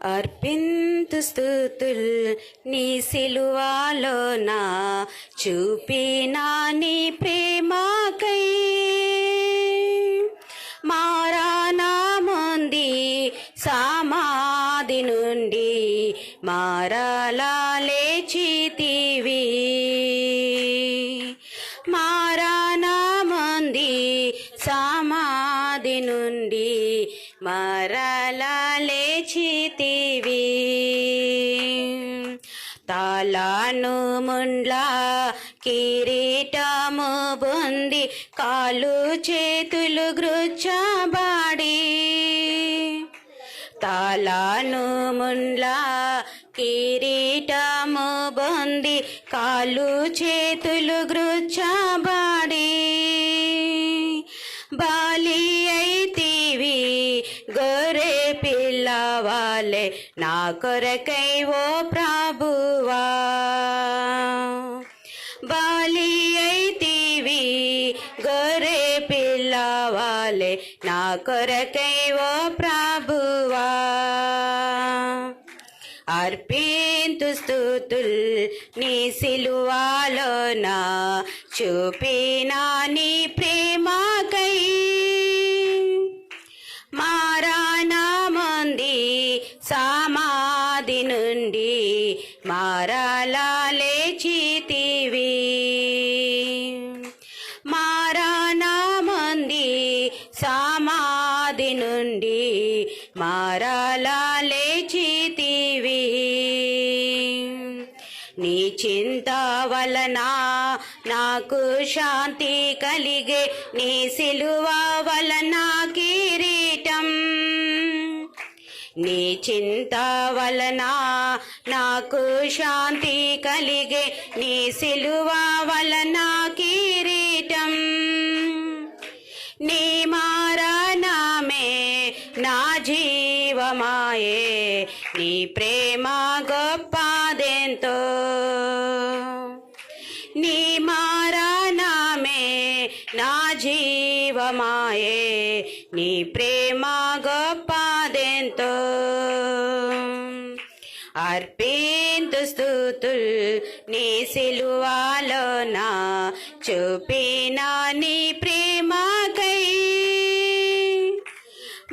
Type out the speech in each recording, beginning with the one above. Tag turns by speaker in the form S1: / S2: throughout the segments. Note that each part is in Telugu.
S1: అర్పింతు స్తుతుల్ నీ సిలువలోన చూపిన నీ ప్రేమకై. మారానామంది సమాధి నుండి మారలా లేచితివి. మారానామంది సమాధి నుండి మరలా లేచితివి. తాళను ముండ్ల కిరీటము బొంది కాలు చేతులు గ్రుచ్చబడి. తాళను ముండ్ల కిరీటము బొంది కాలు చేతులు గ్రుచ్చబడి. బలి అయితివి గొర్రె పిల్లవాలే నా కొరకై ఓ ప్రభువా. బలి అయితివి గొర్రె పిల్లవాలే నా కొరకై ఓ ప్రభువా. అర్పింతు స్తుతుల్ నీ సిలువలోన చూపిన నీ ప్రేమకై. మారానామంది సమాధి నుండి మారలా లేచితివి. మారానామంది సమాధి నుండి మారలా లేచితివి. నీ చింత వలన నాకు శాంతి కలిగే, నీ సిలువ వలన కిరీటం. నీ చింత వలన నాకు శాంతి కలిగే, నీ సిలువ వలన కిరీటం. నీ మరణమే నా జీవమాయే, నీ ప్రేమ గొప్పదెంతో. నీ మరణమే నా జీవమాయే, నీ ప్రేమ గొప్పదెంతో. అర్పింతు స్తుతుల్ నీ సిలువలోన చూపిన నీ ప్రేమకై.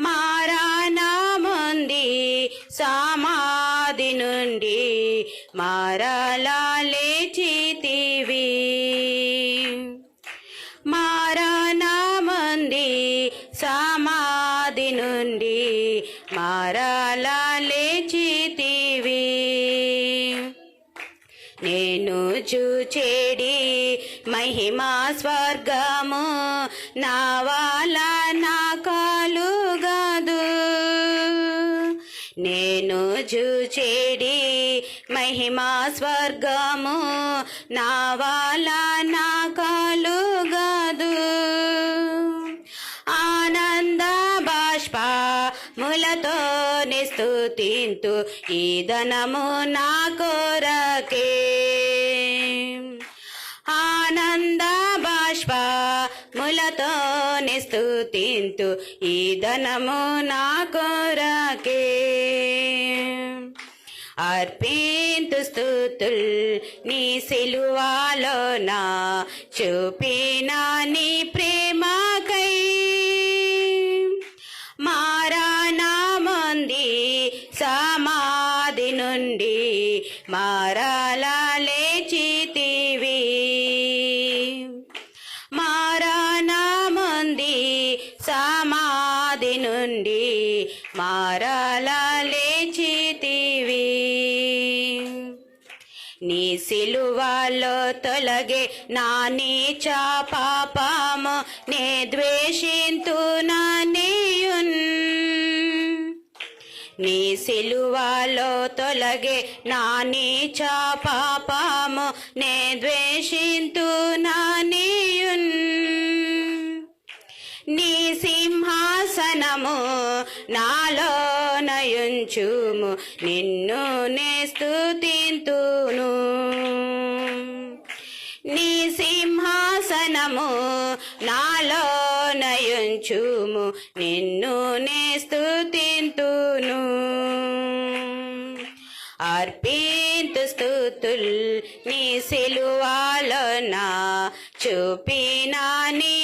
S1: మారానామంది సమాధి నుండి మారలా లేచితివి. మారానామంది సమాధి నుండి మారలా లేచితివి. నేను చూచేడి మహిమా స్వర్గము నా వలన కలుగదు. నేను చూచేడి మహిమా స్వర్గము నా వలన కలుగదు. ఆనంద బాష్పములతో స్తుతింతు ఈ ధనము నా కొరకే. ఆనంద బాష్పములతో స్తుతింతు ఈ ధనము నా కొరకే. అర్పింతు స్తుతుల్ నీ సిలువలోన చూపిన నీ ప్రేమకై. మారానామంది సమాధి నుండి మారలా లేచితివి. మారానామంది సమాధి నుండి మారలా లేచితివి. నీ సిలువలో తొలగే నా నీచ పాపము, నే ద్వేషింతుననియున్. నీ సిలువలో తొలగే నా నీచ పాపము, నే ద్వేషింతుననియున్. నీ సింహాసనము నాలో నయుంచుము, నిన్ను నే స్తుతింతును. నీ సింహాసనము నాలో నయుంచుము, నిన్ను నే స్తుతింతును. అర్పింతు స్తుతుల్ నీ సిలువలోన చూపిన నీ